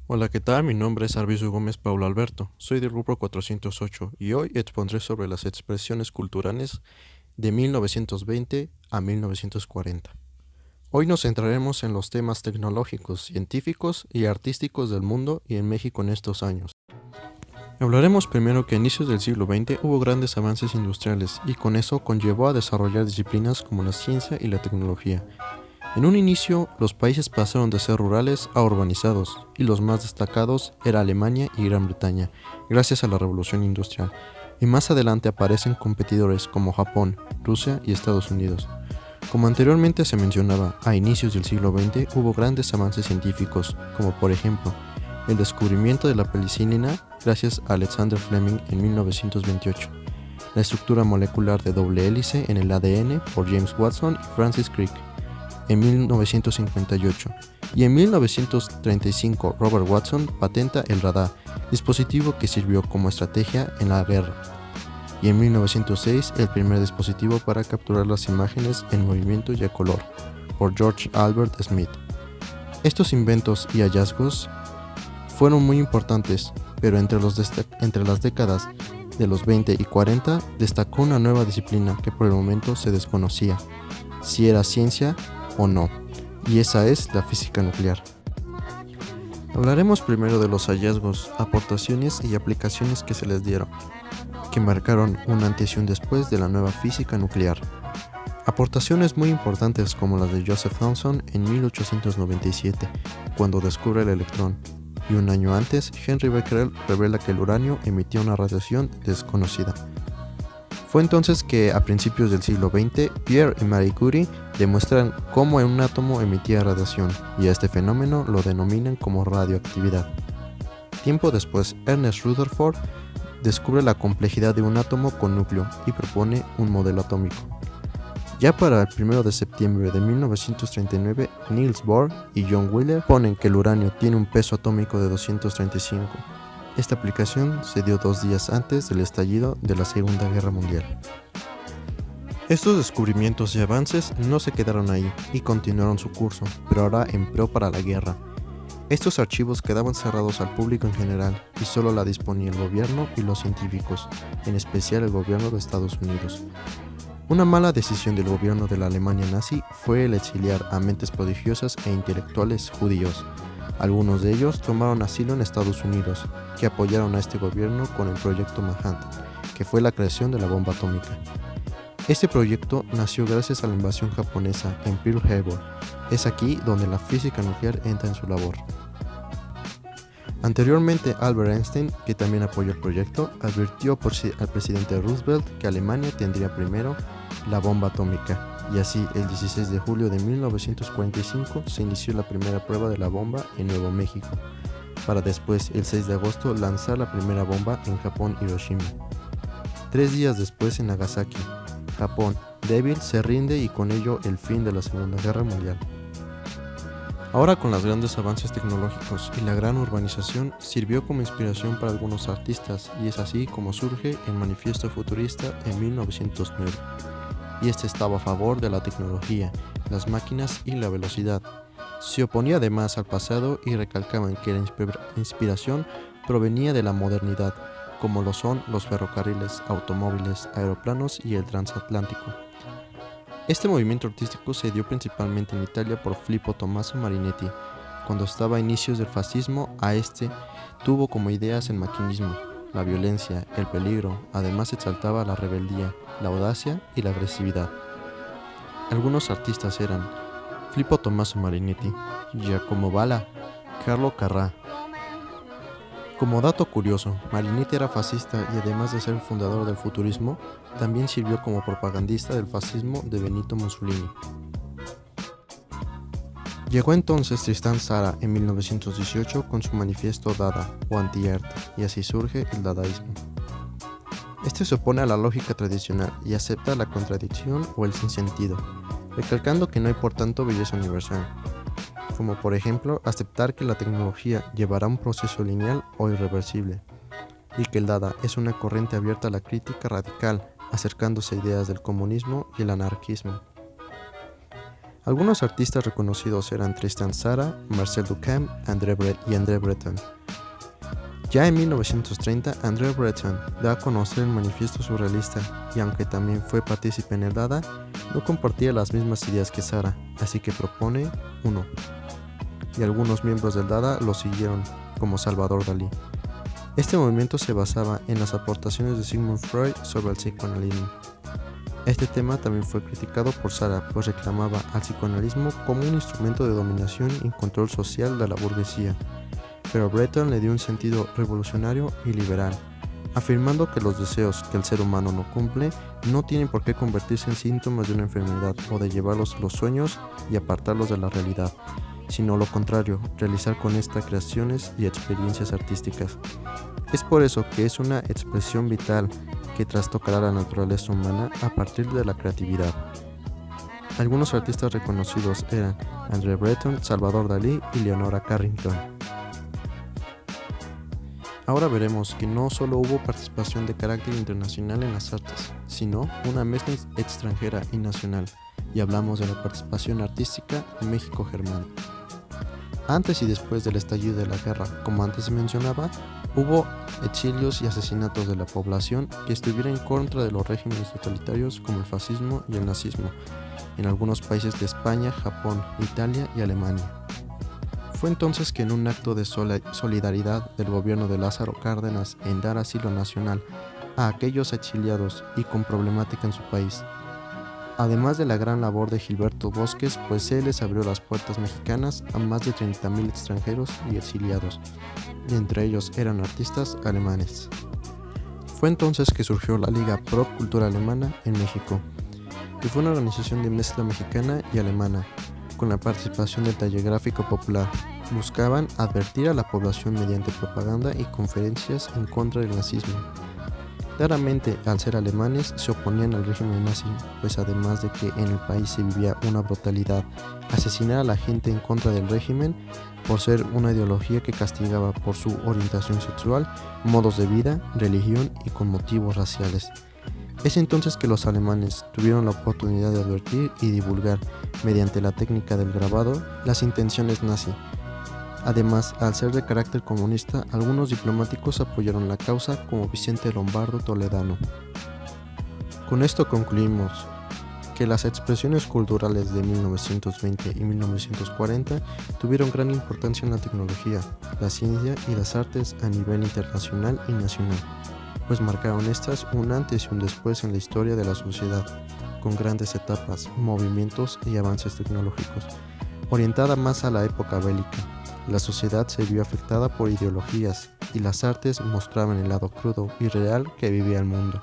Hola, ¿qué tal? Mi nombre es Arvizu Gómez Paulo Alberto. Soy del grupo 408 y hoy expondré sobre las expresiones culturales de 1920 a 1940. Hoy nos centraremos en los temas tecnológicos, científicos y artísticos del mundo y en México en estos años. Hablaremos primero que a inicios del siglo XX hubo grandes avances industriales y con eso conllevó a desarrollar disciplinas como la ciencia y la tecnología. En un inicio, los países pasaron de ser rurales a urbanizados, y los más destacados eran Alemania y Gran Bretaña, gracias a la revolución industrial. Y más adelante aparecen competidores como Japón, Rusia y Estados Unidos. Como anteriormente se mencionaba, a inicios del siglo XX hubo grandes avances científicos, como por ejemplo, el descubrimiento de la penicilina gracias a Alexander Fleming en 1928, la estructura molecular de doble hélice en el ADN por James Watson y Francis Crick en 1958, y en 1935 Robert Watson patenta el radar, dispositivo que sirvió como estrategia en la guerra, y en 1906 el primer dispositivo para capturar las imágenes en movimiento y a color, por George Albert Smith. Estos inventos y hallazgos fueron muy importantes, pero entre las décadas de los 20 y 40 destacó una nueva disciplina que por el momento se desconocía, si era ciencia o no, y esa es la física nuclear. Hablaremos primero de los hallazgos, aportaciones y aplicaciones que se les dieron, que marcaron un antes y un después de la nueva física nuclear. Aportaciones muy importantes como las de Joseph Thomson en 1897, cuando descubre el electrón, y un año antes Henry Becquerel revela que el uranio emitía una radiación desconocida. Fue entonces que, a principios del siglo XX, Pierre y Marie Curie demuestran cómo un átomo emitía radiación, y a este fenómeno lo denominan como radioactividad. Tiempo después, Ernest Rutherford descubre la complejidad de un átomo con núcleo y propone un modelo atómico. Ya para el 1 de septiembre de 1939, Niels Bohr y John Wheeler ponen que el uranio tiene un peso atómico de 235. Esta aplicación se dio 2 días antes del estallido de la Segunda Guerra Mundial. Estos descubrimientos y avances no se quedaron ahí y continuaron su curso, pero ahora en pro para la guerra. Estos archivos quedaban cerrados al público en general y solo la disponía el gobierno y los científicos, en especial el gobierno de Estados Unidos. Una mala decisión del gobierno de la Alemania nazi fue el exiliar a mentes prodigiosas e intelectuales judíos. Algunos de ellos tomaron asilo en Estados Unidos, que apoyaron a este gobierno con el proyecto Manhattan, que fue la creación de la bomba atómica. Este proyecto nació gracias a la invasión japonesa en Pearl Harbor. Es aquí donde la física nuclear entra en su labor. Anteriormente, Albert Einstein, que también apoyó el proyecto, advirtió al presidente Roosevelt que Alemania tendría primero la bomba atómica, y así el 16 de julio de 1945 se inició la primera prueba de la bomba en Nuevo México, para después, el 6 de agosto, lanzar la primera bomba en Japón, Hiroshima. 3 días después, en Nagasaki, Japón, débil, se rinde y con ello el fin de la Segunda Guerra Mundial. Ahora, con los grandes avances tecnológicos y la gran urbanización, sirvió como inspiración para algunos artistas, y es así como surge el Manifiesto Futurista en 1909. Y este estaba a favor de la tecnología, las máquinas y la velocidad. Se oponía además al pasado y recalcaban que la inspiración provenía de la modernidad, como lo son los ferrocarriles, automóviles, aeroplanos y el transatlántico. Este movimiento artístico se dio principalmente en Italia por Filippo Tommaso Marinetti. Cuando estaba a inicios del fascismo, tuvo como ideas el maquinismo, la violencia, el peligro, además exaltaba la rebeldía, la audacia y la agresividad. Algunos artistas eran Filippo Tommaso Marinetti, Giacomo Balla, Carlo Carrà. Como dato curioso, Marinetti era fascista y además de ser fundador del futurismo, también sirvió como propagandista del fascismo de Benito Mussolini. Llegó entonces Tristan Tzara en 1918 con su manifiesto Dada o anti-arte, y así surge el dadaísmo. Este se opone a la lógica tradicional y acepta la contradicción o el sinsentido, recalcando que no hay por tanto belleza universal, como por ejemplo aceptar que la tecnología llevará un proceso lineal o irreversible, y que el Dada es una corriente abierta a la crítica radical, acercándose a ideas del comunismo y el anarquismo. Algunos artistas reconocidos eran Tristan Tzara, Marcel Duchamp y André Breton. Ya en 1930, André Breton da a conocer el manifiesto surrealista y aunque también fue partícipe en el Dada, no compartía las mismas ideas que Tzara, así que propone uno. Y algunos miembros del Dada lo siguieron, como Salvador Dalí. Este movimiento se basaba en las aportaciones de Sigmund Freud sobre el psicoanalismo. Este tema también fue criticado por Tzara, pues reclamaba al psicoanalismo como un instrumento de dominación y control social de la burguesía, pero Breton le dio un sentido revolucionario y liberal, afirmando que los deseos que el ser humano no cumple no tienen por qué convertirse en síntomas de una enfermedad o de llevarlos a los sueños y apartarlos de la realidad, sino lo contrario, realizar con estas creaciones y experiencias artísticas. Es por eso que es una expresión vital que trastocará la naturaleza humana a partir de la creatividad. Algunos artistas reconocidos eran André Breton, Salvador Dalí y Leonora Carrington. Ahora veremos que no solo hubo participación de carácter internacional en las artes, sino una mezcla extranjera y nacional, y hablamos de la participación artística en México germano. Antes y después del estallido de la guerra, como antes se mencionaba, hubo exilios y asesinatos de la población que estuvieron en contra de los regímenes totalitarios como el fascismo y el nazismo, en algunos países de España, Japón, Italia y Alemania. Fue entonces que en un acto de solidaridad del gobierno de Lázaro Cárdenas en dar asilo nacional a aquellos exiliados y con problemática en su país, además de la gran labor de Gilberto Bosques, pues él les abrió las puertas mexicanas a más de 30,000 extranjeros y exiliados, y entre ellos eran artistas alemanes. Fue entonces que surgió la Liga Pro Cultura Alemana en México, que fue una organización de mezcla mexicana y alemana, con la participación del taller gráfico popular. Buscaban advertir a la población mediante propaganda y conferencias en contra del nazismo. Claramente, al ser alemanes, se oponían al régimen nazi, pues además de que en el país se vivía una brutalidad, asesinar a la gente en contra del régimen por ser una ideología que castigaba por su orientación sexual, modos de vida, religión y con motivos raciales. Es entonces que los alemanes tuvieron la oportunidad de advertir y divulgar, mediante la técnica del grabado, las intenciones nazi. Además, al ser de carácter comunista, algunos diplomáticos apoyaron la causa como Vicente Lombardo Toledano. Con esto concluimos que las expresiones culturales de 1920 y 1940 tuvieron gran importancia en la tecnología, la ciencia y las artes a nivel internacional y nacional, pues marcaron estas un antes y un después en la historia de la sociedad, con grandes etapas, movimientos y avances tecnológicos. Orientada más a la época bélica, la sociedad se vio afectada por ideologías y las artes mostraban el lado crudo y real que vivía el mundo.